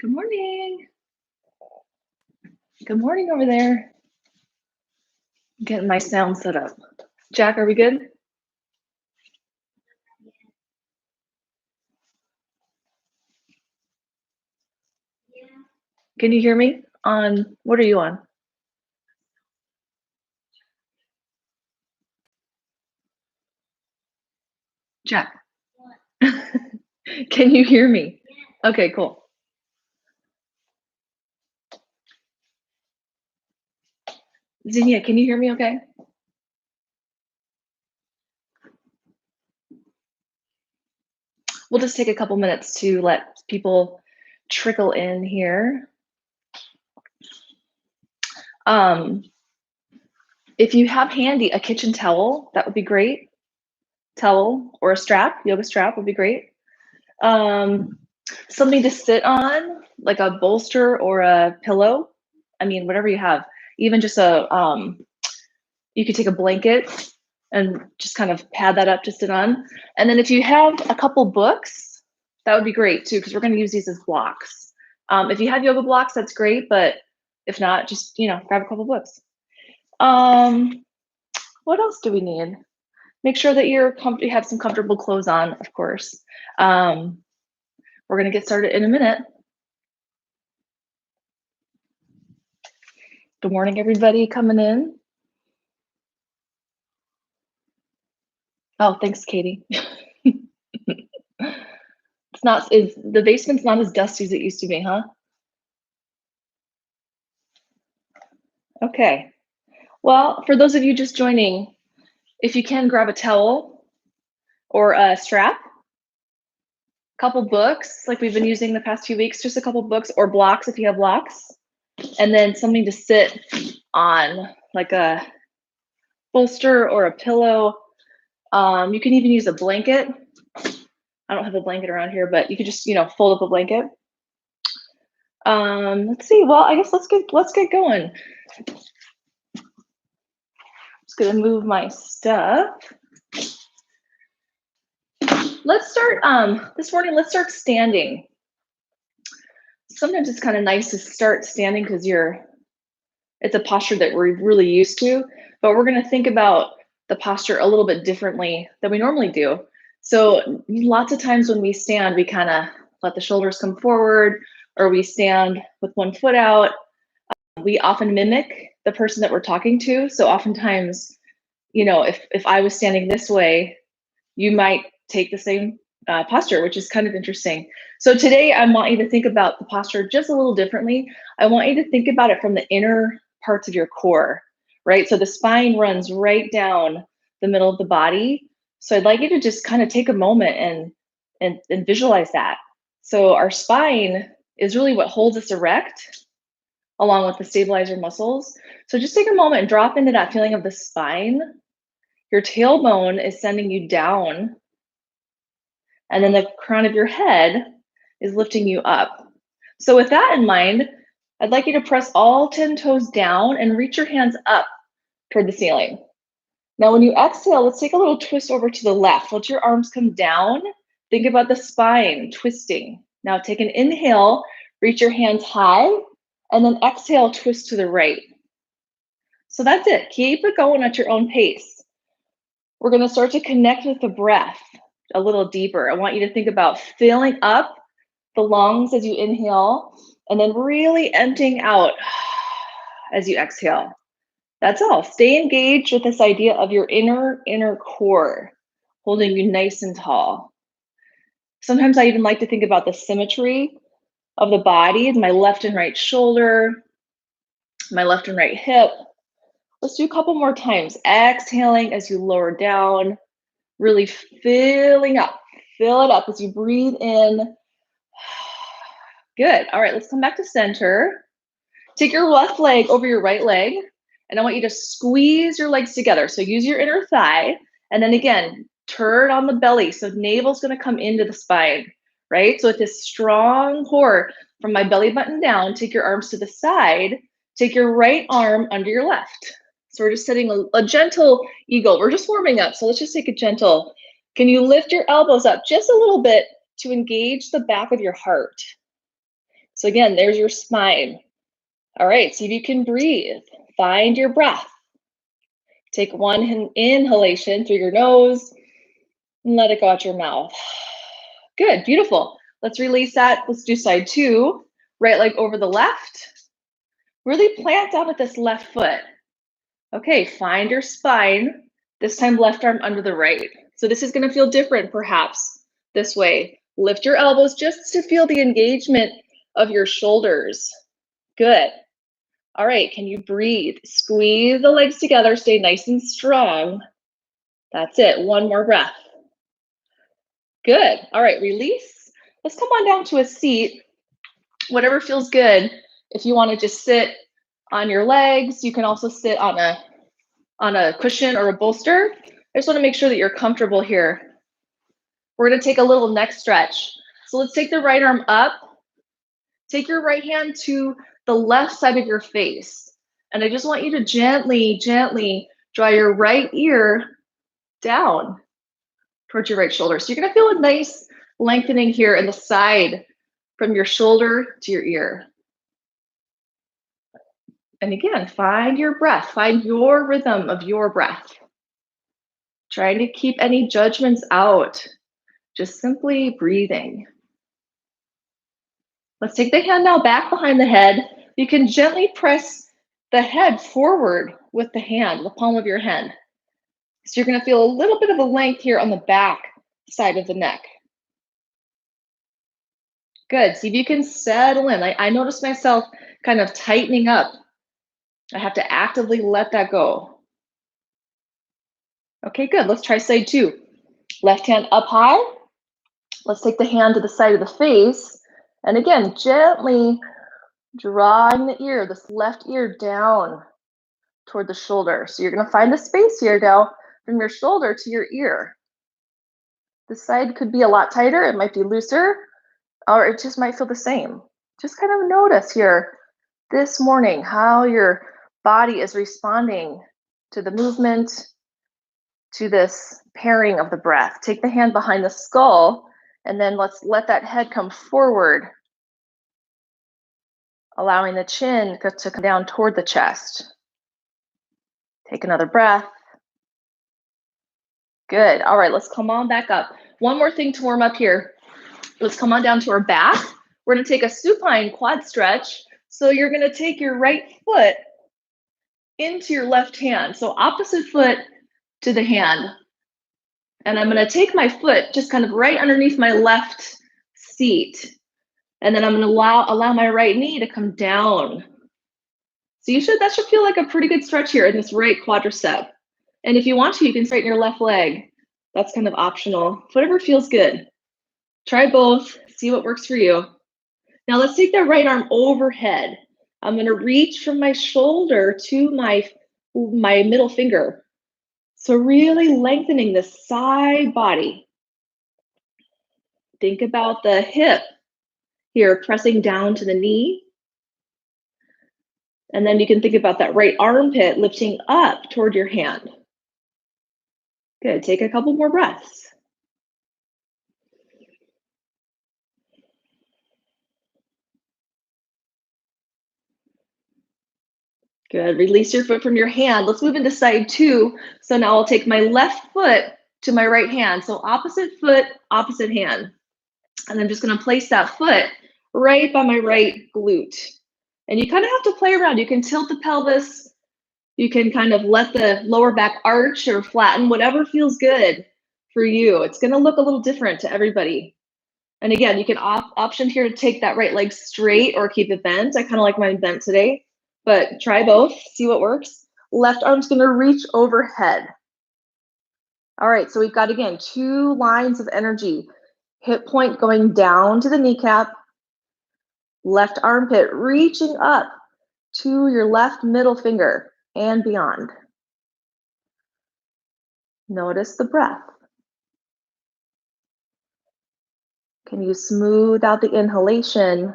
Good morning. Good morning over there. Getting my sound set up. Jack, are we good? Can you hear me? On what are you on? Jack. Can you hear me? Okay, cool. Zinnia, can you hear me okay? We'll just take a couple minutes to let people trickle in here. If you have handy a kitchen towel, that would be great. Towel or a strap, yoga strap would be great. Something to sit on, like a bolster or a pillow. I mean, whatever you have. Even just you could take a blanket and just kind of pad that up to sit on. And then if you have a couple books, that would be great too, because we're going to use these as blocks. If you have yoga blocks, that's great, but if not, just grab a couple books. What else do we need? Make sure that you have some comfortable clothes on, of course. We're going to get started in a minute. Good morning, everybody coming in. Oh, thanks, Katie. The basement's not as dusty as it used to be, huh? Okay. Well, for those of you just joining, if you can grab a towel or a strap, a couple books like we've been using the past few weeks, just a couple books or blocks if you have blocks, and then something to sit on, like a bolster or a pillow. You can even use a blanket. I don't have a blanket around here, but you could just, fold up a blanket. Let's see. Well, I guess let's get going. Just gonna move my stuff. Let's start this morning. Let's start standing. Sometimes it's kind of nice to start standing because it's a posture that we're really used to, but we're going to think about the posture a little bit differently than we normally do. So lots of times when we stand, we kind of let the shoulders come forward, or we stand with one foot out. We often mimic the person that we're talking to. So oftentimes, if I was standing this way, you might take the same posture, which is kind of interesting. So today I want you to think about the posture just a little differently. I want you to think about it from the inner parts of your core, right? So the spine runs right down the middle of the body. So I'd like you to just kind of take a moment and visualize that. So our spine is really what holds us erect, along with the stabilizer muscles. So just take a moment and drop into that feeling of the spine. Your tailbone is sending you down, and then the crown of your head is lifting you up. So with that in mind, I'd like you to press all 10 toes down and reach your hands up toward the ceiling. Now, when you exhale, let's take a little twist over to the left. Let your arms come down. Think about the spine twisting. Now take an inhale, reach your hands high, and then exhale, twist to the right. So that's it. Keep it going at your own pace. We're going to start to connect with the breath a little deeper. I want you to think about filling up the lungs as you inhale, and then really emptying out as you exhale. That's all. Stay engaged with this idea of your inner core, holding you nice and tall. Sometimes I even like to think about the symmetry of the body, my left and right shoulder, my left and right hip. Let's do a couple more times. Exhaling as you lower down, really filling up. Fill it up as you breathe in. Good. All right, let's come back to center. Take your left leg over your right leg, and I want you to squeeze your legs together. So use your inner thigh, and then again, turn on the belly. So navel's gonna come into the spine, right? So with this strong core from my belly button down, take your arms to the side, take your right arm under your left. So we're just setting a gentle eagle. We're just warming up, so let's just take a gentle. Can you lift your elbows up just a little bit to engage the back of your heart? So again, there's your spine. All right, see if you can breathe. Find your breath. Take one inhalation through your nose and let it go out your mouth. Good, beautiful. Let's release that. Let's do side two. Right leg over the left. Really plant down with this left foot. Okay, find your spine. This time left arm under the right. So this is gonna feel different perhaps this way. Lift your elbows just to feel the engagement of your shoulders. Good. All right, can you breathe? Squeeze the legs together, stay nice and strong. That's it, one more breath. Good, all right, release. Let's come on down to a seat, whatever feels good. If you wanna just sit on your legs, you can also sit on a cushion or a bolster. I just wanna make sure that you're comfortable here. We're gonna take a little neck stretch. So let's take the right arm up. Take your right hand to the left side of your face. And I just want you to gently, gently draw your right ear down towards your right shoulder. So you're gonna feel a nice lengthening here in the side from your shoulder to your ear. And again, find your breath, find your rhythm of your breath. Trying to keep any judgments out, just simply breathing. Let's take the hand now back behind the head. You can gently press the head forward with the hand, the palm of your hand. So you're gonna feel a little bit of a length here on the back side of the neck. Good, see if you can settle in. I notice myself kind of tightening up. I have to actively let that go. Okay, good, let's try side two. Left hand up high. Let's take the hand to the side of the face. And again, gently drawing the ear, this left ear down toward the shoulder. So you're gonna find the space here now from your shoulder to your ear. This side could be a lot tighter, it might be looser, or it just might feel the same. Just kind of notice here this morning how your body is responding to the movement, to this pairing of the breath. Take the hand behind the skull, and then let's let that head come forward, allowing the chin to come down toward the chest. Take another breath. Good. All right, let's come on back up. One more thing to warm up here. Let's come on down to our back. We're gonna take a supine quad stretch. So you're gonna take your right foot into your left hand. So opposite foot to the hand. And I'm gonna take my foot just kind of right underneath my left seat. And then I'm gonna allow my right knee to come down. So that should feel like a pretty good stretch here in this right quadricep. And if you want to, you can straighten your left leg. That's kind of optional, whatever feels good. Try both, see what works for you. Now let's take that right arm overhead. I'm gonna reach from my shoulder to my middle finger. So really lengthening the side body. Think about the hip here, pressing down to the knee. And then you can think about that right armpit lifting up toward your hand. Good, take a couple more breaths. Good, release your foot from your hand. Let's move into side two. So now I'll take my left foot to my right hand. So opposite foot, opposite hand. And I'm just gonna place that foot right by my right glute. And you kind of have to play around. You can tilt the pelvis. You can kind of let the lower back arch or flatten, whatever feels good for you. It's gonna look a little different to everybody. And again, you can option here to take that right leg straight or keep it bent. I kind of like mine bent today, but try both, see what works. Left arm's gonna reach overhead. All right, so we've got, again, two lines of energy. Hip point going down to the kneecap, left armpit reaching up to your left middle finger and beyond. Notice the breath. Can you smooth out the inhalation?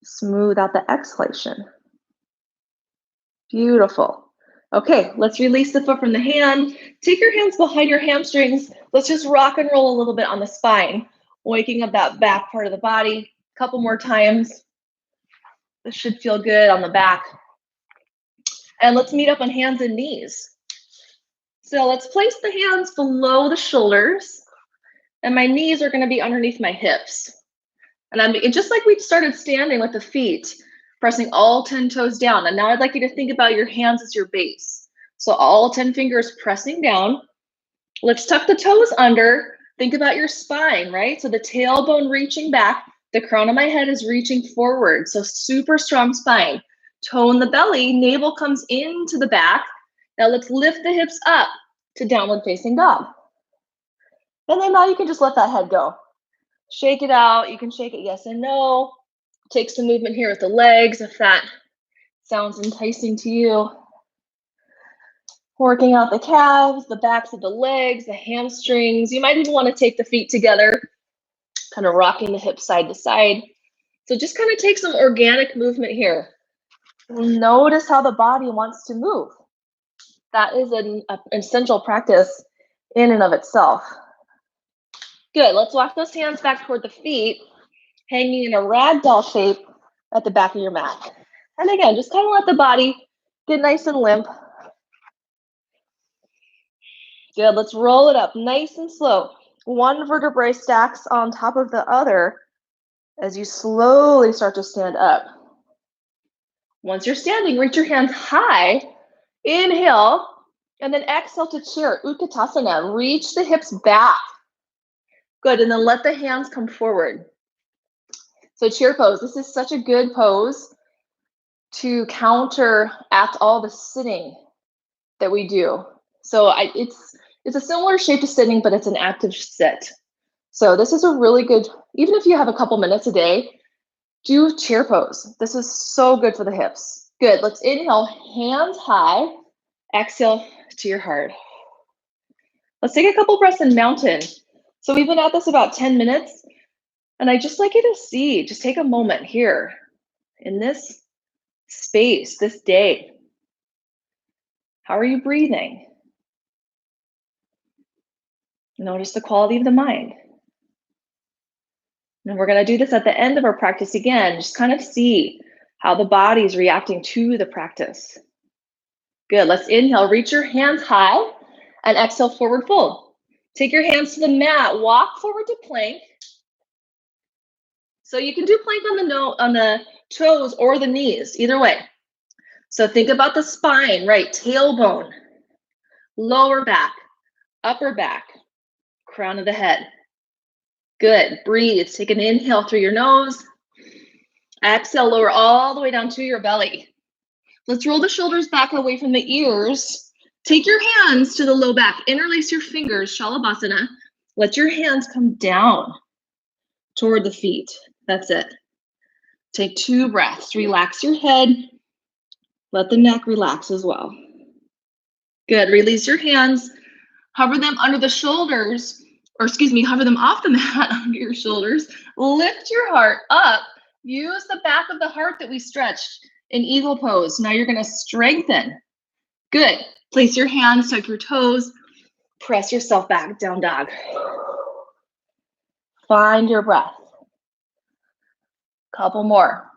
Smooth out the exhalation. Beautiful. Okay, let's release the foot from the hand. Take your hands behind your hamstrings. Let's just rock and roll a little bit on the spine, waking up that back part of the body. Couple more times. This should feel good on the back. And let's meet up on hands and knees. So let's place the hands below the shoulders, and my knees are going to be underneath my hips. And just like we started standing with the feet, pressing all 10 toes down. And now I'd like you to think about your hands as your base. So all 10 fingers pressing down. Let's tuck the toes under. Think about your spine, right? So the tailbone reaching back, the crown of my head is reaching forward. So super strong spine. Tone the belly, navel comes into the back. Now let's lift the hips up to downward facing dog. And then now you can just let that head go. Shake it out. You can shake it yes and no. Take some movement here with the legs if that sounds enticing to you. Working out the calves, the backs of the legs, the hamstrings. You might even want to take the feet together, kind of rocking the hips side to side. So just kind of take some organic movement here. Notice how the body wants to move. That is an essential practice in and of itself. Good, let's walk those hands back toward the feet, hanging in a ragdoll shape at the back of your mat. And again, just kind of let the body get nice and limp. Good, let's roll it up nice and slow. One vertebrae stacks on top of the other as you slowly start to stand up. Once you're standing, reach your hands high. Inhale, and then exhale to chair, Utkatasana. Reach the hips back. Good, and then let the hands come forward. So chair pose, this is such a good pose to counteract all the sitting that we do. So it's a similar shape to sitting, but it's an active sit. So this is a really good, even if you have a couple minutes a day, do chair pose. This is so good for the hips. Good, let's inhale, hands high, exhale to your heart. Let's take a couple breaths in mountain. So we've been at this about 10 minutes, and I'd just like you to see, just take a moment here in this space, this day. How are you breathing? Notice the quality of the mind. And we're going to do this at the end of our practice again. Just kind of see how the body is reacting to the practice. Good. Let's inhale. Reach your hands high and exhale, forward fold. Take your hands to the mat. Walk forward to plank. So you can do plank on the toes or the knees, either way. So think about the spine, right? Tailbone, lower back, upper back, crown of the head. Good, breathe, take an inhale through your nose. Exhale, lower all the way down to your belly. Let's roll the shoulders back away from the ears. Take your hands to the low back, interlace your fingers, Shalabhasana. Let your hands come down toward the feet, that's it. Take 2 breaths, relax your head. Let the neck relax as well. Good, release your hands, hover them under the shoulders, or excuse me, hover them off the mat under your shoulders. Lift your heart up. Use the back of the heart that we stretched in eagle pose. Now you're gonna strengthen. Good, place your hands, tuck your toes, press yourself back, down dog. Find your breath. Couple more.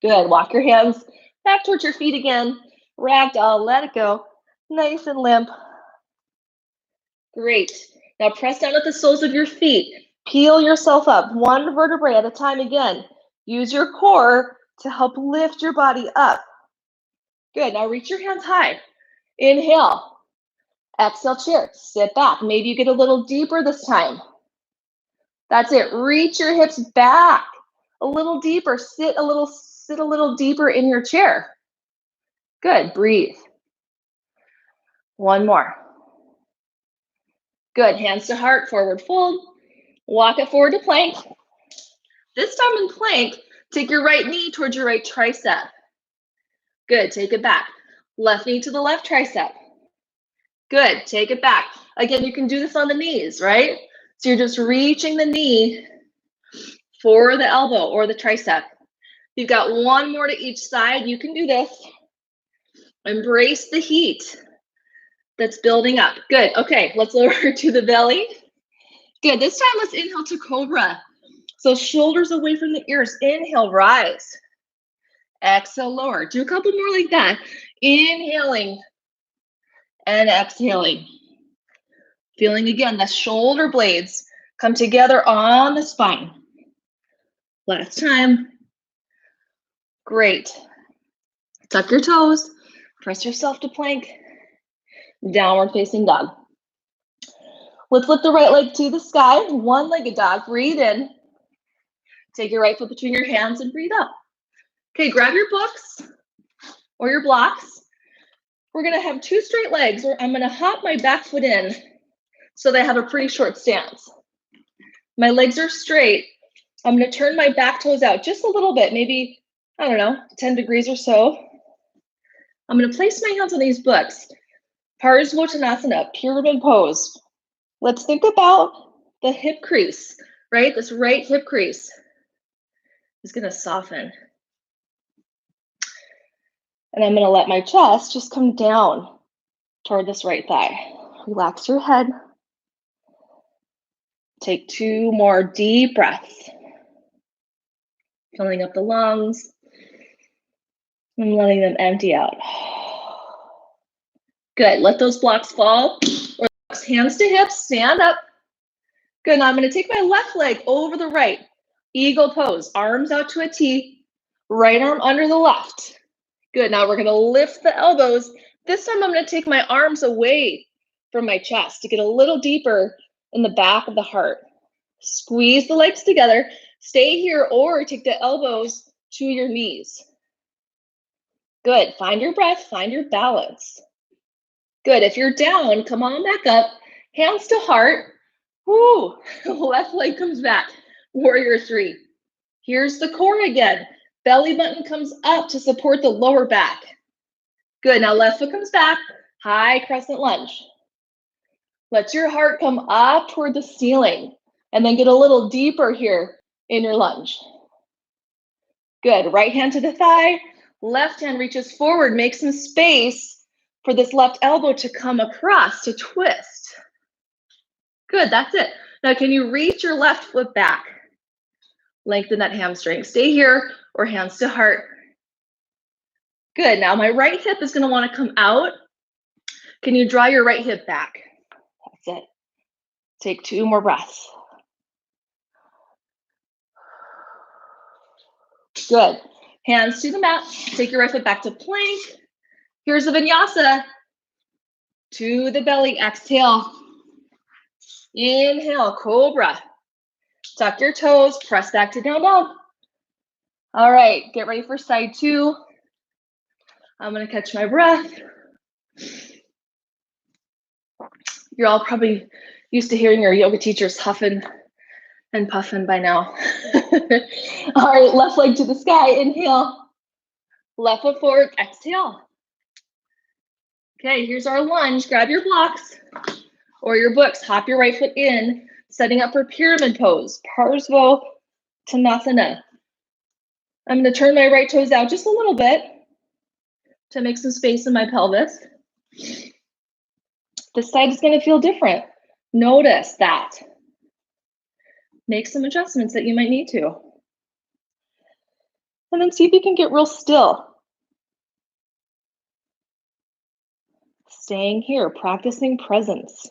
Good, walk your hands back towards your feet again. Ragdoll, let it go. Nice and limp. Great. Now press down at the soles of your feet. Peel yourself up, 1 vertebrae at a time again. Use your core to help lift your body up. Good, now reach your hands high. Inhale. Exhale, chair. Sit back. Maybe you get a little deeper this time. That's it. Reach your hips back a little deeper. Sit a little deeper in your chair. Good, breathe. 1 more. Good, hands to heart, forward fold. Walk it forward to plank. This time in plank, take your right knee towards your right tricep. Good, take it back. Left knee to the left tricep. Good, take it back. Again, you can do this on the knees, right? So you're just reaching the knee for the elbow or the tricep. You've got 1 more to each side. You can do this. Embrace the heat that's building up. Good, okay, let's lower to the belly. Good. This time, let's inhale to cobra. So shoulders away from the ears. Inhale, rise. Exhale, lower. Do a couple more like that. Inhaling and exhaling. Feeling again the shoulder blades come together on the spine. Last time. Great. Tuck your toes. Press yourself to plank. Downward facing dog. Let's lift the right leg to the sky. One-legged dog. Breathe in. Take your right foot between your hands and breathe up. Okay, grab your books or your blocks. We're gonna have two straight legs, or I'm gonna hop my back foot in so they have a pretty short stance. My legs are straight. I'm gonna turn my back toes out just a little bit, maybe, I don't know, 10 degrees or so. I'm gonna place my hands on these books. Parsvottanasana, pyramid pose. Let's think about the hip crease, right? This right hip crease is gonna soften. And I'm gonna let my chest just come down toward this right thigh. Relax your head. Take 2 more deep breaths. Filling up the lungs and letting them empty out. Good, let those blocks fall. Relax, hands to hips, stand up. Good, now I'm gonna take my left leg over the right. Eagle pose, arms out to a T, right arm under the left. Good, now we're gonna lift the elbows. This time I'm gonna take my arms away from my chest to get a little deeper in the back of the heart. Squeeze the legs together, stay here or take the elbows to your knees. Good, find your breath, find your balance. Good, if you're down, come on back up, hands to heart. Woo, left leg comes back, warrior 3. Here's the core again. Belly button comes up to support the lower back. Good, now left foot comes back, high crescent lunge. Let your heart come up toward the ceiling and then get a little deeper here in your lunge. Good, right hand to the thigh, left hand reaches forward, make some space for this left elbow to come across, to twist. Good, that's it. Now can you reach your left foot back? Lengthen that hamstring. Stay here or hands to heart. Good, now my right hip is gonna wanna come out. Can you draw your right hip back? That's it. Take 2 more breaths. Good. Hands to the mat. Take your right foot back to plank. Here's the vinyasa. To the belly. Exhale. Inhale. Cobra. Tuck your toes. Press back to down dog. All right. Get ready for side 2. I'm going to catch my breath. You're all probably used to hearing your yoga teachers huffing and puffing by now. All right, left leg to the sky, inhale. Left foot forward, exhale. Okay, here's our lunge. Grab your blocks or your books, hop your right foot in, setting up for pyramid pose, Parsvottanasana. I'm gonna turn my right toes out just a little bit to make some space in my pelvis. This side is gonna feel different. Notice that. Make some adjustments that you might need to. And then see if you can get real still. Staying here, practicing presence.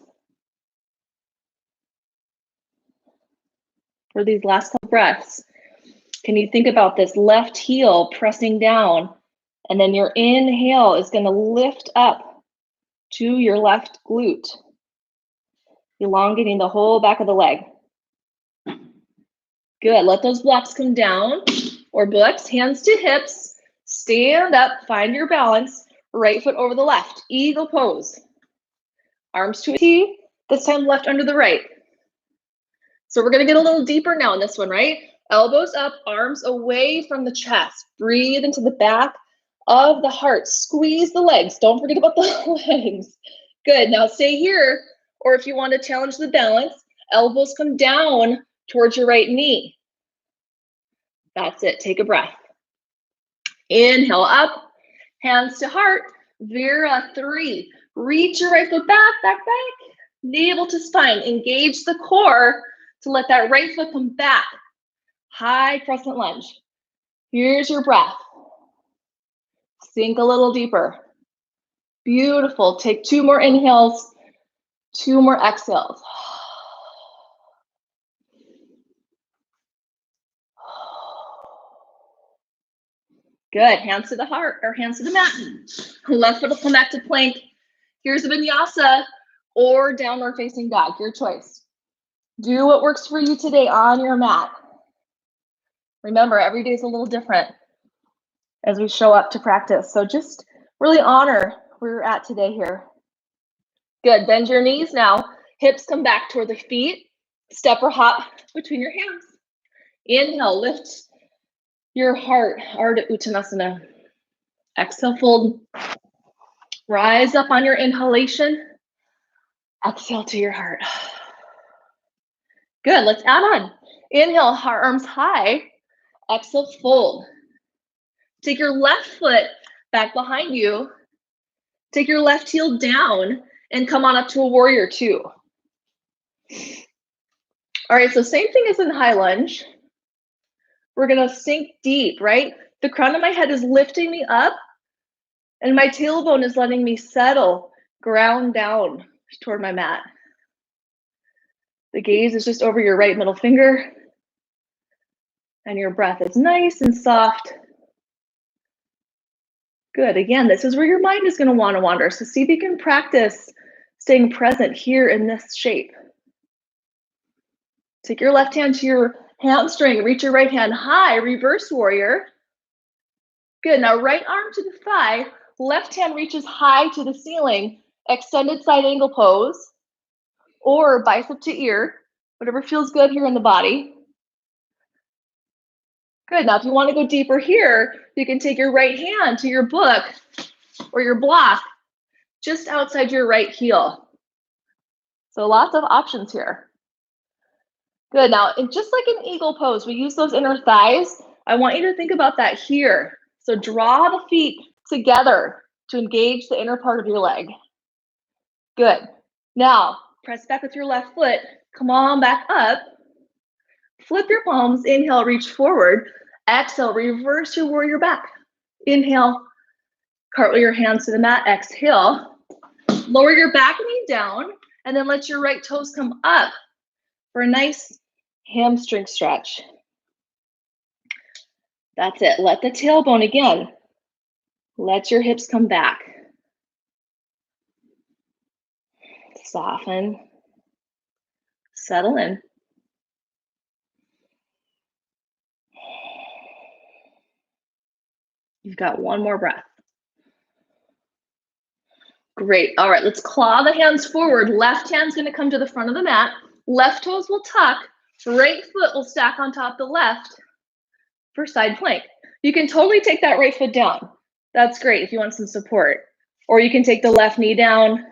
For these last couple breaths, can you think about this left heel pressing down, and then your inhale is gonna lift up to your left glute, elongating the whole back of the leg. Good, let those blocks come down, or books, hands to hips, stand up, find your balance, right foot over the left, eagle pose. Arms to a T, this time left under the right. So we're gonna get a little deeper now in this one, right? Elbows up, arms away from the chest. Breathe into the back of the heart. Squeeze the legs, don't forget about the legs. Good, now stay here, or if you want to challenge the balance, elbows come down towards your right knee. That's it, take a breath. Inhale up, hands to heart, Vira 3. Reach your right foot back, back, back. navel to spine. Engage the core to let that right foot come back. High crescent lunge. Here's your breath. Sink a little deeper. Beautiful. Take 2 more inhales, 2 more exhales. Good. Hands to the heart or hands to the mat. Left foot will come back to plank. Here's a vinyasa or downward facing dog, your choice. Do what works for you today on your mat. Remember, every day is a little different as we show up to practice. So just really honor where you're at today here. Good. Bend your knees now. Hips come back toward the feet. Step or hop between your hands. Inhale, lift your heart, Ardha Uttanasana. Exhale, fold. Rise up on your inhalation. Exhale to your heart. Good, let's add on. Inhale, arms high. Exhale, fold. Take your left foot back behind you. Take your left heel down and come on up to a warrior 2. All right, so same thing as in high lunge. We're gonna sink deep, right? The crown of my head is lifting me up and my tailbone is letting me settle, ground down toward my mat. The gaze is just over your right middle finger and your breath is nice and soft. Good, again, this is where your mind is gonna wanna wander. So see if you can practice staying present here in this shape. Take your left hand to your hamstring, reach your right hand high, reverse warrior. Good, now right arm to the thigh, left hand reaches high to the ceiling, extended side angle pose, or bicep to ear, whatever feels good here in the body. Good, now if you wanna go deeper here, you can take your right hand to your book or your block just outside your right heel. So lots of options here. Good, now just like an eagle pose, we use those inner thighs. I want you to think about that here. So draw the feet together to engage the inner part of your leg. Good. Now, press back with your left foot. Come on back up. Flip your palms. Inhale, reach forward. Exhale, reverse your warrior back. Inhale, cartwheel your hands to the mat. Exhale. Lower your back knee down, and then let your right toes come up for a nice hamstring stretch. That's it. Let the tailbone again. Let your hips come back. Soften. Settle in. You've got one more breath. Great. All right, let's claw the hands forward. Left hand's gonna come to the front of the mat. Left toes will tuck. Right foot will stack on top the left for side plank. You can totally take that right foot down. That's great if you want some support. Or you can take the left knee down.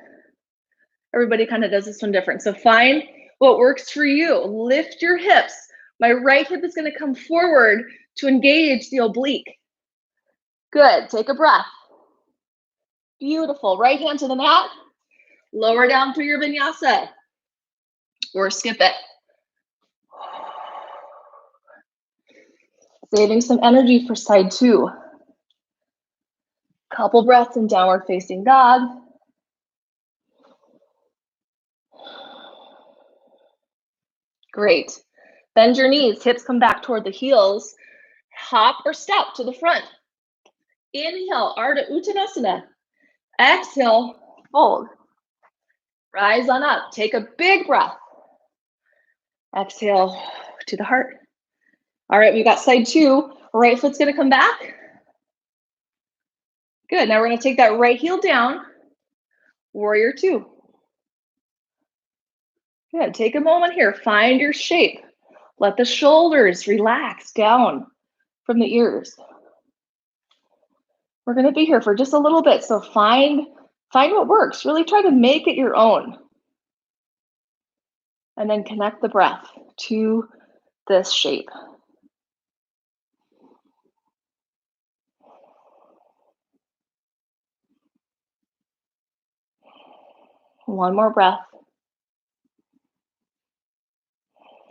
Everybody kind of does this one different. So find what works for you. Lift your hips. My right hip is gonna come forward to engage the oblique. Good, take a breath. Beautiful, right hand to the mat. Lower down through your vinyasa. Or skip it. Saving some energy for side 2. Couple breaths in downward facing dog. Great. Bend your knees, hips come back toward the heels. Hop or step to the front. Inhale, Ardha Uttanasana. Exhale, fold. Rise on up, take a big breath. Exhale to the heart. All right, we've got side 2. Right foot's gonna come back. Good, now we're gonna take that right heel down. Warrior 2. Good, take a moment here, find your shape. Let the shoulders relax down from the ears. We're gonna be here for just a little bit, so find what works. Really try to make it your own. And then connect the breath to this shape. One more breath.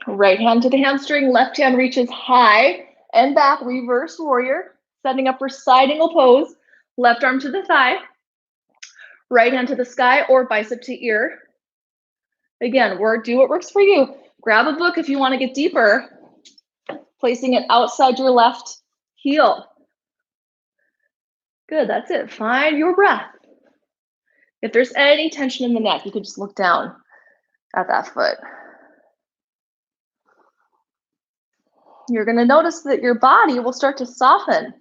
Right hand to the hamstring, left hand reaches high and back, reverse warrior, setting up for side angle pose. Left arm to the thigh, right hand to the sky or bicep to ear. Again, do what works for you. Grab a book if you want to get deeper, placing it outside your left heel. Good, that's it. Find your breath. If there's any tension in the neck, you can just look down at that foot. You're going to notice that your body will start to soften.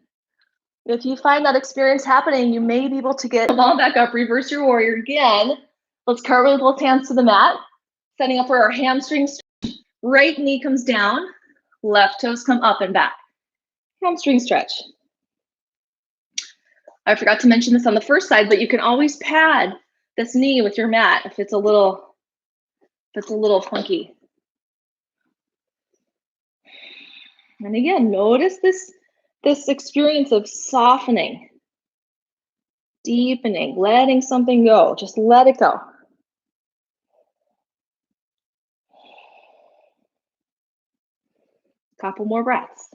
If you find that experience happening, you may be able to get long back up, reverse your warrior again. Let's carve with both hands to the mat, setting up for our hamstrings. Right knee comes down, left toes come up and back. Hamstring stretch. I forgot to mention this on the first side, but you can always pad this knee with your mat if it's a little funky. And again, notice this experience of softening, deepening, letting something go. Just let it go. Couple more breaths.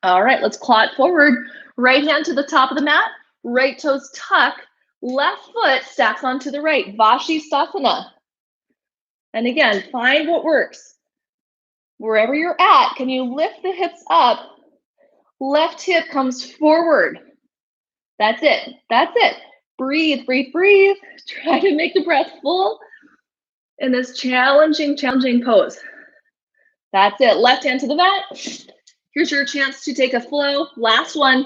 All right, let's claw it forward. Right hand to the top of the mat, right toes tuck, left foot stacks onto the right, Vashisthasana. And again, find what works. Wherever you're at, can you lift the hips up? Left hip comes forward. That's it. That's it. Breathe, breathe, breathe. Try to make the breath full in this challenging pose. That's it. Left hand to the mat. Here's your chance to take a flow. Last one.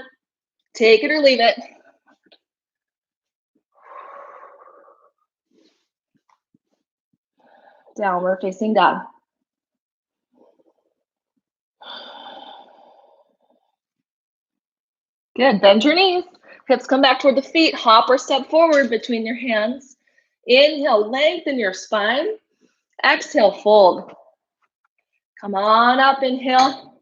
Take it or leave it. Downward facing dog. Good. Bend your knees. Hips come back toward the feet. Hop or step forward between your hands. Inhale, lengthen your spine. Exhale, fold. Come on up, inhale.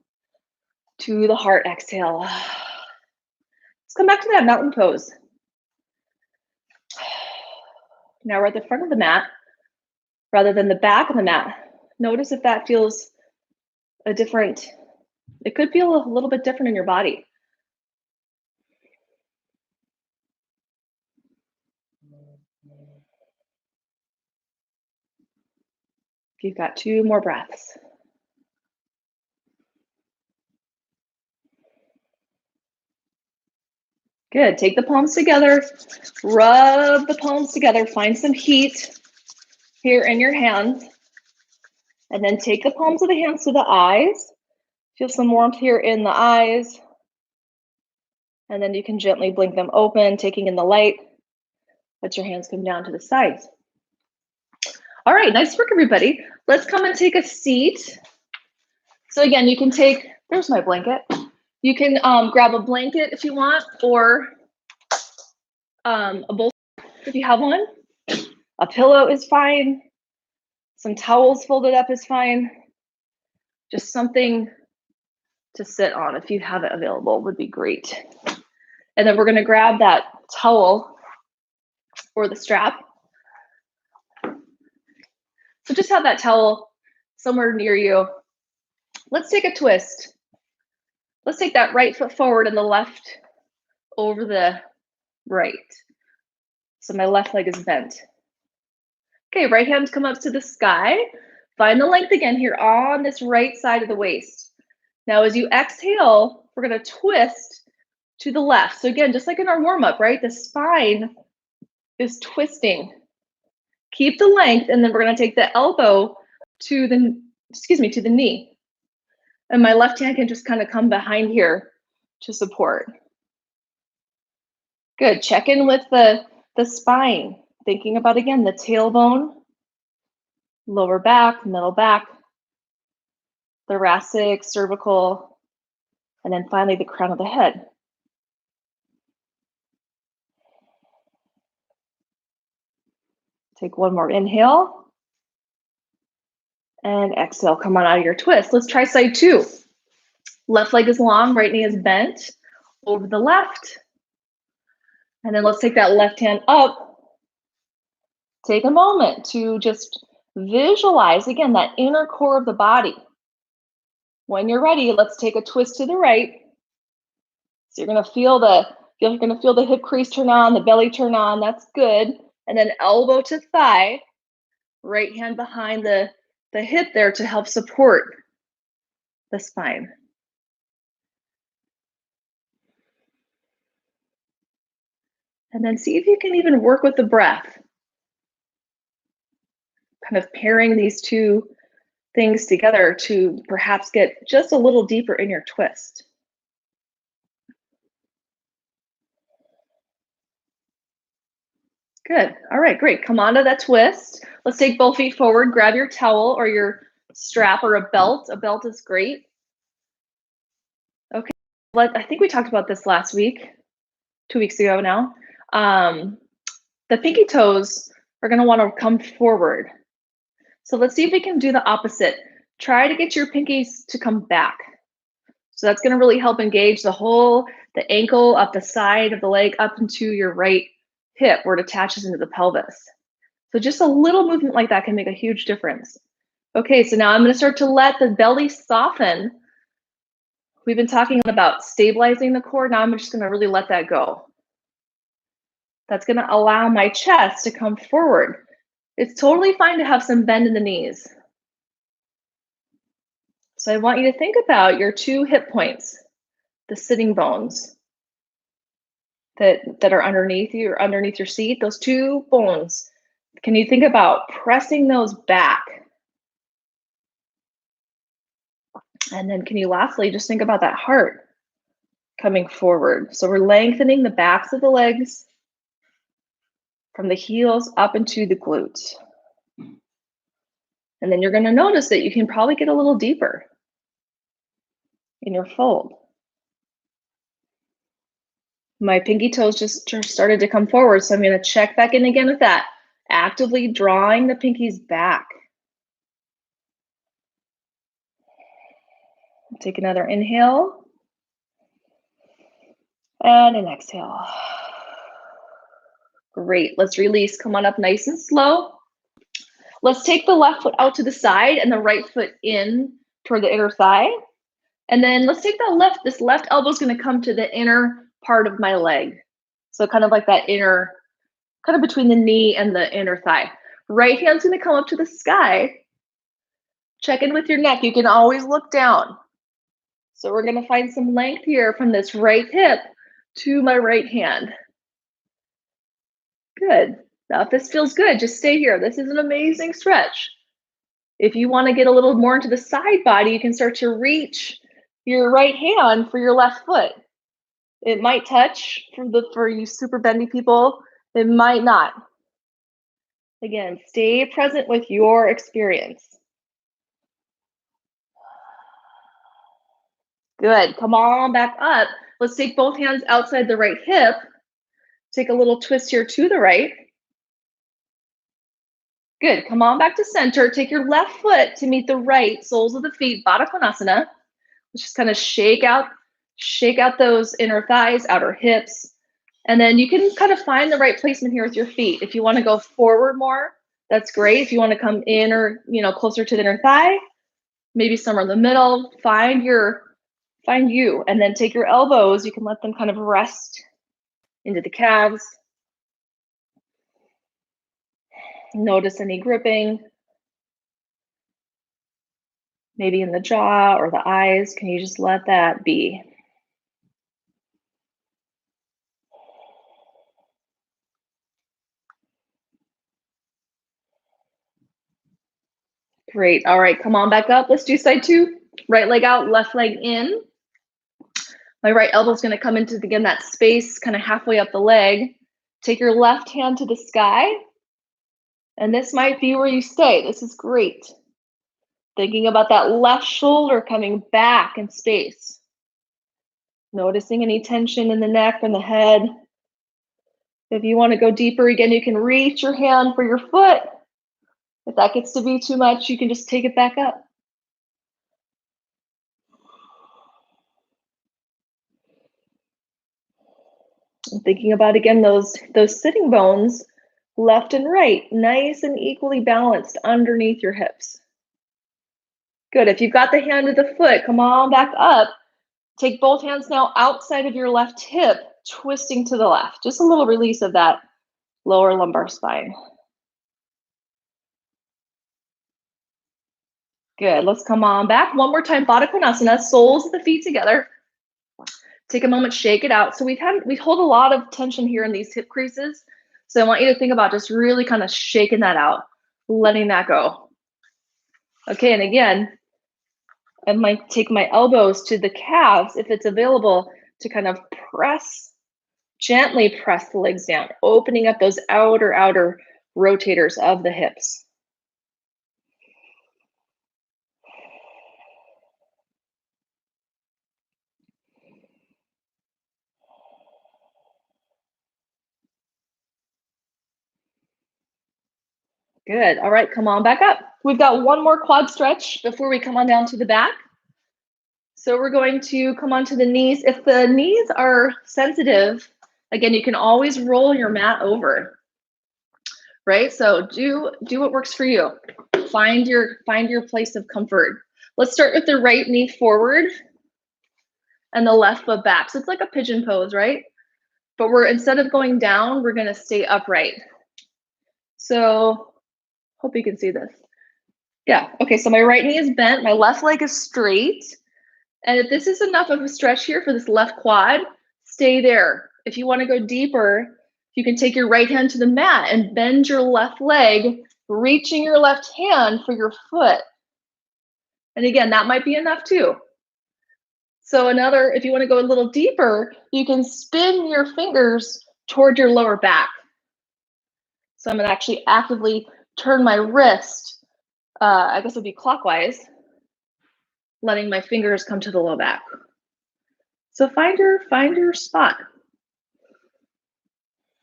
To the heart, exhale. Let's come back to that mountain pose. Now we're at the front of the mat rather than the back of the mat. Notice if that feels it could feel a little bit different in your body. You've got 2 more breaths. Good. Take the palms together. Rub the palms together. Find some heat here in your hands. And then take the palms of the hands to the eyes. Feel some warmth here in the eyes. And then you can gently blink them open, taking in the light. Let your hands come down to the sides. All right, nice work, everybody. Let's come and take a seat. So again, you can take, there's my blanket. You can grab a blanket if you want, or a bowl if you have one. A pillow is fine. Some towels folded up is fine. Just something to sit on if you have it available would be great. And then we're gonna grab that towel or the strap. So just have that towel somewhere near you. Let's take a twist. Let's take that right foot forward and the left over the right. So my left leg is bent. Okay, right hand come up to the sky. Find the length again here on this right side of the waist. Now as you exhale, we're gonna twist to the left. So again, just like in our warm-up, right? The spine is twisting. Keep the length, and then we're gonna take the elbow to the, to the knee. And my left hand can just kind of come behind here to support. Good, check in with the spine. Thinking about, again, the tailbone, lower back, middle back, thoracic, cervical, and then finally the crown of the head. Take one more inhale. And exhale, come on out of your twist. Let's try side 2. Left leg is long, right knee is bent over the left. And then let's take that left hand up Take a moment to just visualize, again, that inner core of the body. When you're ready, let's take a twist to the right. So you're gonna feel the hip crease turn on, the belly turn on, that's good. And then elbow to thigh, right hand behind the hip there to help support the spine. And then see if you can even work with the breath. Kind of pairing these two things together to perhaps get just a little deeper in your twist. Good. All right, great. Come onto that twist. Let's take both feet forward. Grab your towel or your strap or a belt. A belt is great. Okay. I think we talked about this last week, 2 weeks ago now. The pinky toes are going to want to come forward. So let's see if we can do the opposite. Try to get your pinkies to come back. So that's going to really help engage the ankle up the side of the leg up into your right hip where it attaches into the pelvis. So just a little movement like that can make a huge difference. Okay, so now I'm going to start to let the belly soften. We've been talking about stabilizing the core. Now I'm just going to really let that go. That's going to allow my chest to come forward. It's totally fine to have some bend in the knees. So I want you to think about your two hip points, the sitting bones that are underneath you or underneath your seat, those two bones. Can you think about pressing those back? And then can you lastly just think about that heart coming forward? So we're lengthening the backs of the legs from the heels up into the glutes. And then you're going to notice that you can probably get a little deeper in your fold. My pinky toes just started to come forward, so I'm going to check back in again with that. Actively drawing the pinkies back. Take another inhale. And an exhale. Great. Let's release. Come on up nice and slow. Let's take the left foot out to the side and the right foot in toward the inner thigh. And then let's take this left elbow is going to come to the inner part of my leg. So kind of like that inner, kind of between the knee and the inner thigh. Right hand's going to come up to the sky. Check in with your neck. You can always look down. So we're going to find some length here from this right hip to my right hand. Good. Now, if this feels good, just stay here. This is an amazing stretch. If you want to get a little more into the side body, you can start to reach your right hand for your left foot. It might touch for you super bendy people. It might not. Again, stay present with your experience. Good. Come on back up. Let's take both hands outside the right hip. Take a little twist here to the right. Good. Come on back to center. Take your left foot to meet the right, soles of the feet, Baddha Konasana. Let's just kind of shake out those inner thighs, outer hips. And then you can kind of find the right placement here with your feet. If you want to go forward more, that's great. If you want to come in or, closer to the inner thigh, maybe somewhere in the middle, find you. And then take your elbows. You can let them kind of rest into the calves. Notice any gripping. Maybe in the jaw or the eyes. Can you just let that be? Great. All right, come on back up. Let's do side two. Right leg out, left leg in. My right elbow is going to come into, again, that space kind of halfway up the leg. Take your left hand to the sky. And this might be where you stay. This is great. Thinking about that left shoulder coming back in space. Noticing any tension in the neck and the head. If you want to go deeper, again, you can reach your hand for your foot. If that gets to be too much, you can just take it back up. And thinking about, again, those sitting bones Left and right, nice and equally balanced underneath your hips. Good. If you've got the hand to the foot, come on back up. Take both hands now outside of your left hip, twisting to the left. Just a little release of that lower lumbar spine. Good. Let's come on back. One more time, Baddha Konasana, soles of the feet together. Take a moment, shake it out. So we hold a lot of tension here in these hip creases. So I want you to think about just really kind of shaking that out, letting that go. Okay, and again, I might take my elbows to the calves if it's available to kind of press, gently press the legs down, opening up those outer rotators of the hips. Good. All right, come on back up. We've got one more quad stretch before we come on down to the back. So we're going to come onto the knees. If the knees are sensitive, again, you can always roll your mat over, right? So do what works for you. Find your place of comfort. Let's start with the right knee forward and the left foot back. So it's like a pigeon pose, right? But instead of going down, we're gonna stay upright. So hope you can see this. Yeah, okay, so my right knee is bent, my left leg is straight. And if this is enough of a stretch here for this left quad, stay there. If you wanna go deeper, you can take your right hand to the mat and bend your left leg, reaching your left hand for your foot. And again, that might be enough too. So if you wanna go a little deeper, you can spin your fingers toward your lower back. So I'm gonna actually actively turn my wrist, I guess it would be clockwise, letting my fingers come to the low back. So find your spot.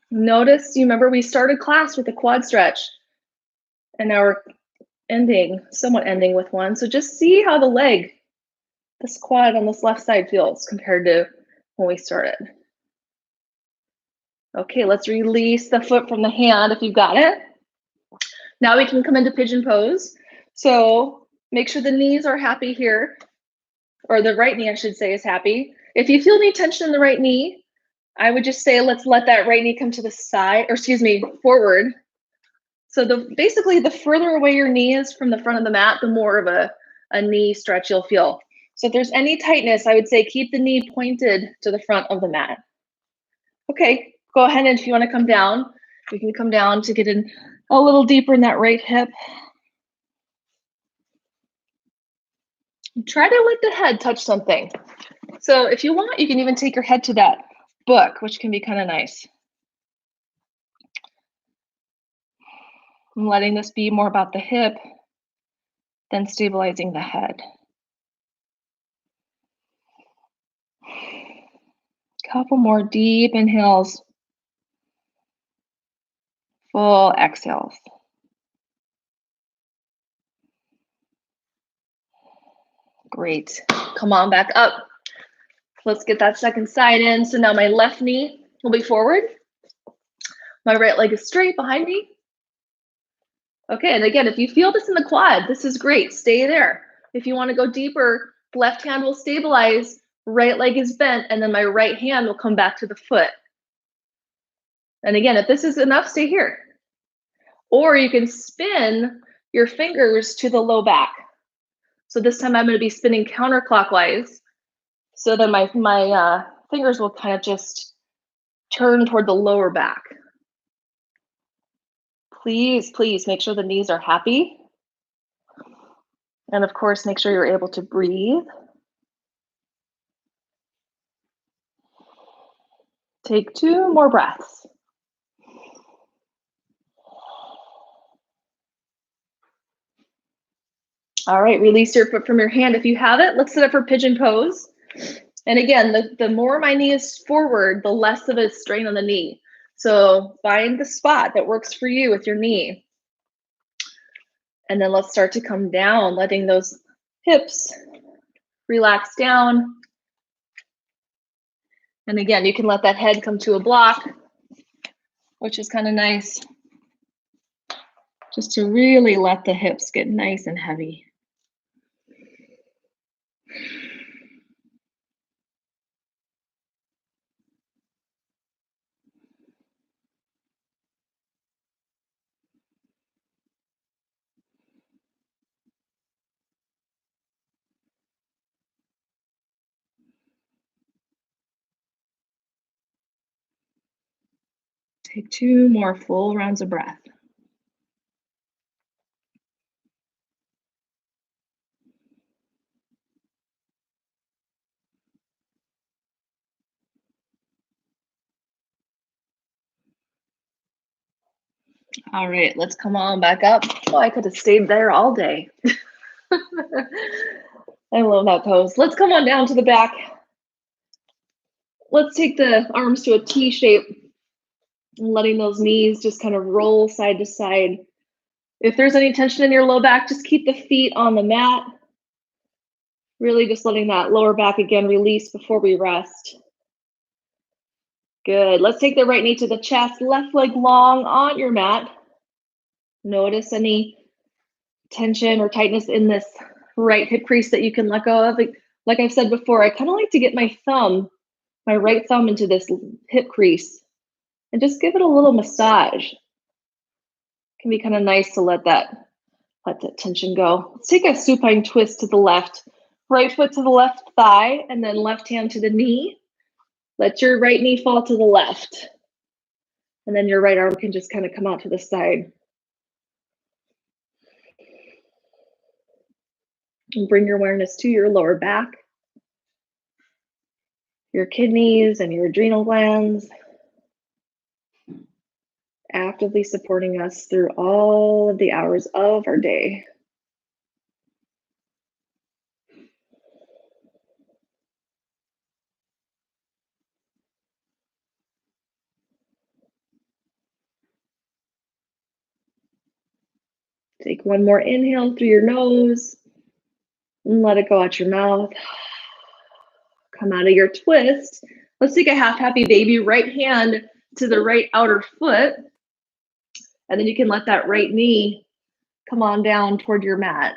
Notice, you remember we started class with a quad stretch, and now we're somewhat ending with one. So just see how the leg, this quad on this left side feels compared to when we started. Okay, let's release the foot from the hand if you've got it. Now we can come into pigeon pose. So make sure the knees are happy here, or the right knee, I should say, is happy. If you feel any tension in the right knee, I would just say, let's let that right knee come to the side, or excuse me, forward. So basically, the further away your knee is from the front of the mat, the more of a knee stretch you'll feel. So if there's any tightness, I would say keep the knee pointed to the front of the mat. Okay, go ahead, and if you want to come down, we can come down to get in a little deeper in that right hip. Try to let the head touch something. So if you want, you can even take your head to that book, which can be kind of nice. I'm letting this be more about the hip than stabilizing the head. Couple more deep inhales. Full exhales. Great. Come on back up. Let's get that second side in. So now my left knee will be forward. My right leg is straight behind me. Okay, and again, if you feel this in the quad, this is great. Stay there. If you want to go deeper, left hand will stabilize, right leg is bent, and then my right hand will come back to the foot. And again, if this is enough, stay here. Or you can spin your fingers to the low back. So this time I'm going to be spinning counterclockwise. So then my fingers will kind of just turn toward the lower back. Please, please make sure the knees are happy. And of course, make sure you're able to breathe. Take 2 more breaths. All right, release your foot from your hand if you have it. Let's sit up for pigeon pose. And again, the more my knee is forward, the less of a strain on the knee. So find the spot that works for you with your knee. And then let's start to come down, letting those hips relax down. And again, you can let that head come to a block, which is kind of nice. just to really let the hips get nice and heavy. Take 2 more full rounds of breath. All right, let's come on back up. Oh, I could have stayed there all day. I love that pose. Let's come on down to the back. Let's take the arms to a T shape and letting those knees just kind of roll side to side. If there's any tension in your low back, just keep the feet on the mat. Really just letting that lower back again release before we rest. Good. Let's take the right knee to the chest, left leg long on your mat. Notice any tension or tightness in this right hip crease that you can let go of. Like I've said before, I kind of like to get my right thumb into this hip crease and just give it a little massage. It can be kind of nice to let that tension go. Let's take a supine twist to the left. Right foot to the left thigh, and then left hand to the knee. Let your right knee fall to the left. And then your right arm can just kind of come out to the side. And bring your awareness to your lower back, your kidneys and your adrenal glands, actively supporting us through all of the hours of our day. Take one more inhale through your nose and let it go out your mouth. Come out of your twist. Let's take a half happy baby, right hand to the right outer foot. And then you can let that right knee come on down toward your mat.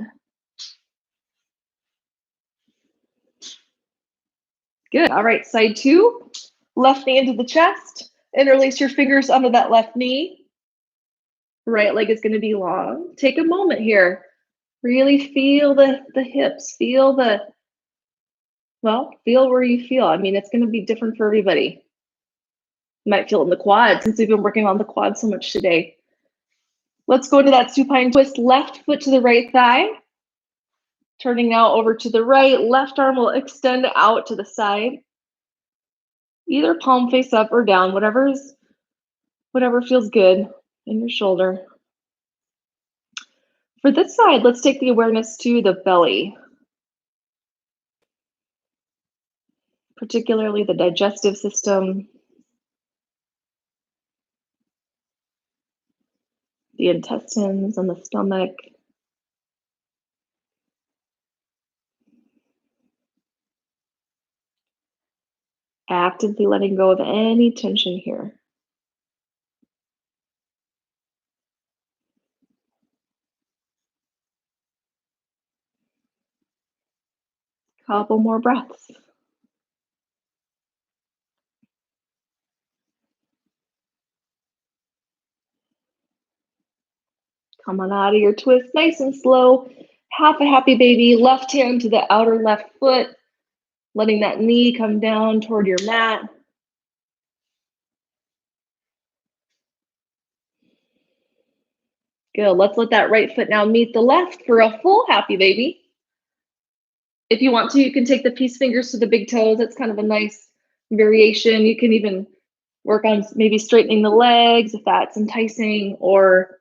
Good. All right, side 2. Left knee into the chest. Interlace your fingers under that left knee. Right leg is going to be long. Take a moment here. Really feel the hips. Feel where you feel. I mean, it's going to be different for everybody. You might feel it in the quad since we've been working on the quad so much today. Let's go into that supine twist. Left foot to the right thigh. Turning now over to the right. Left arm will extend out to the side. Either palm face up or down, whatever feels good in your shoulder. For this side, let's take the awareness to the belly, particularly the digestive system, the intestines and the stomach. Actively letting go of any tension here. Couple more breaths. Come on out of your twist, nice and slow. Half a happy baby, left hand to the outer left foot, letting that knee come down toward your mat. Good, let's let that right foot now meet the left for a full happy baby. If you want to, you can take the peace fingers to the big toes. That's kind of a nice variation. You can even work on maybe straightening the legs if that's enticing, or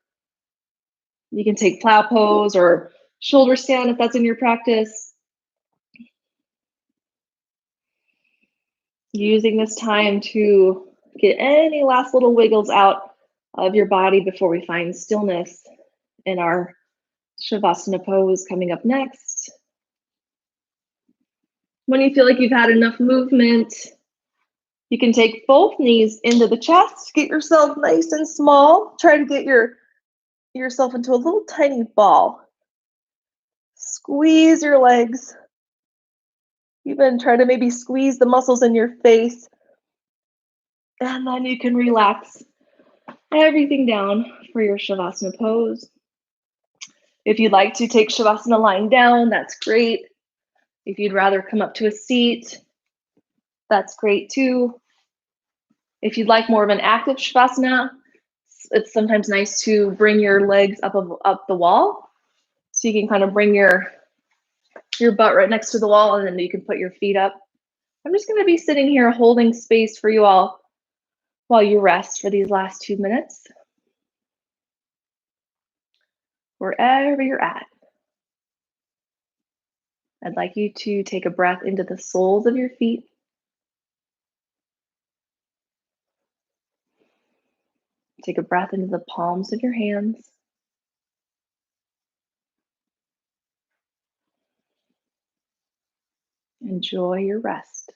you can take plow pose or shoulder stand if that's in your practice. Using this time to get any last little wiggles out of your body before we find stillness in our Shavasana pose coming up next. When you feel like you've had enough movement, you can take both knees into the chest, get yourself nice and small. Try to get your yourself into a little tiny ball. Squeeze your legs. Even try to maybe squeeze the muscles in your face. And then you can relax everything down for your Shavasana pose. If you'd like to take Shavasana lying down, that's great. If you'd rather come up to a seat, that's great too. If you'd like more of an active Shavasana, it's sometimes nice to bring your legs up the wall. So you can kind of bring your butt right next to the wall, and then you can put your feet up. I'm just gonna be sitting here holding space for you all while you rest for these last 2 minutes. Wherever you're at. I'd like you to take a breath into the soles of your feet. Take a breath into the palms of your hands. Enjoy your rest.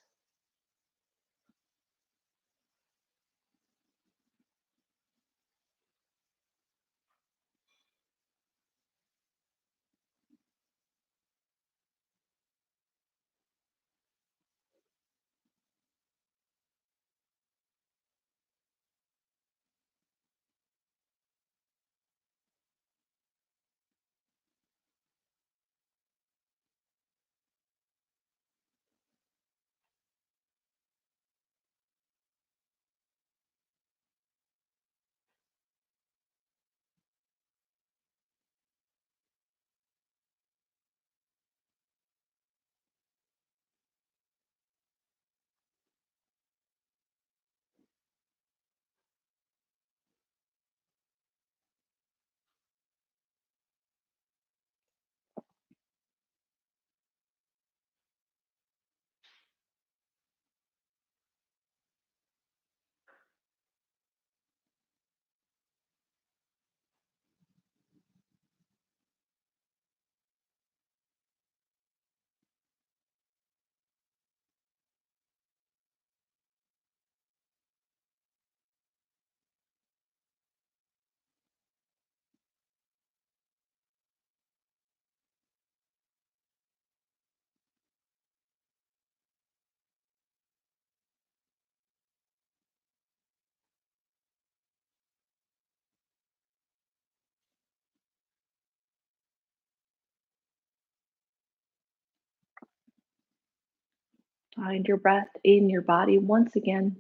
Find your breath in your body once again.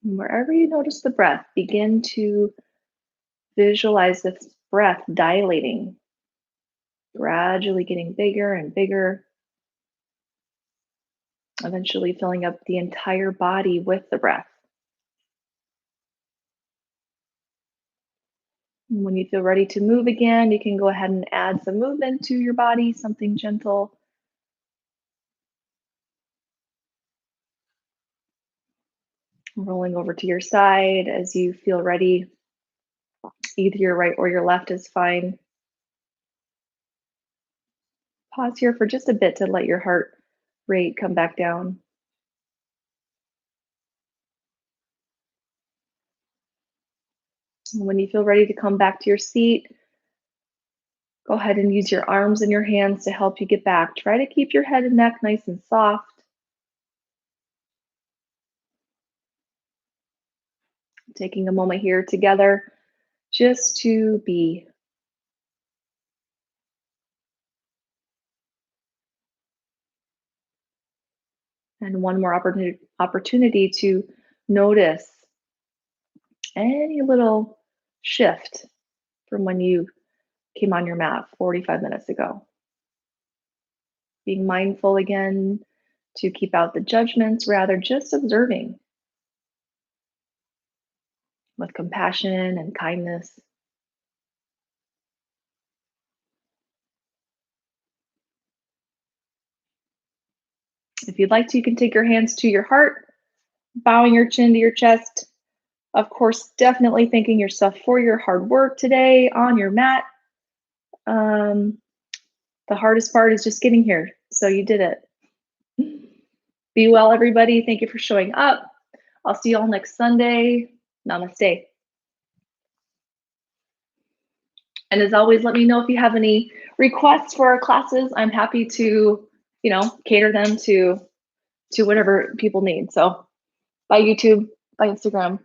And wherever you notice the breath, begin to visualize this breath dilating, gradually getting bigger and bigger, eventually filling up the entire body with the breath. And when you feel ready to move again, you can go ahead and add some movement to your body, something gentle. Rolling over to your side as you feel ready. Either your right or your left is fine. Pause here for just a bit to let your heart rate come back down. And when you feel ready to come back to your seat, go ahead and use your arms and your hands to help you get back. Try to keep your head and neck nice and soft. Taking a moment here together just to be. And one more opportunity to notice any little shift from when you came on your mat 45 minutes ago. Being mindful again to keep out the judgments, rather just observing with compassion and kindness. If you'd like to, you can take your hands to your heart, bowing your chin to your chest. Of course, definitely thanking yourself for your hard work today on your mat. The hardest part is just getting here, so you did it. Be well, everybody. Thank you for showing up. I'll see you all next Sunday. Namaste. And as always, let me know if you have any requests for our classes. I'm happy to, cater them to whatever people need. So bye YouTube, bye Instagram.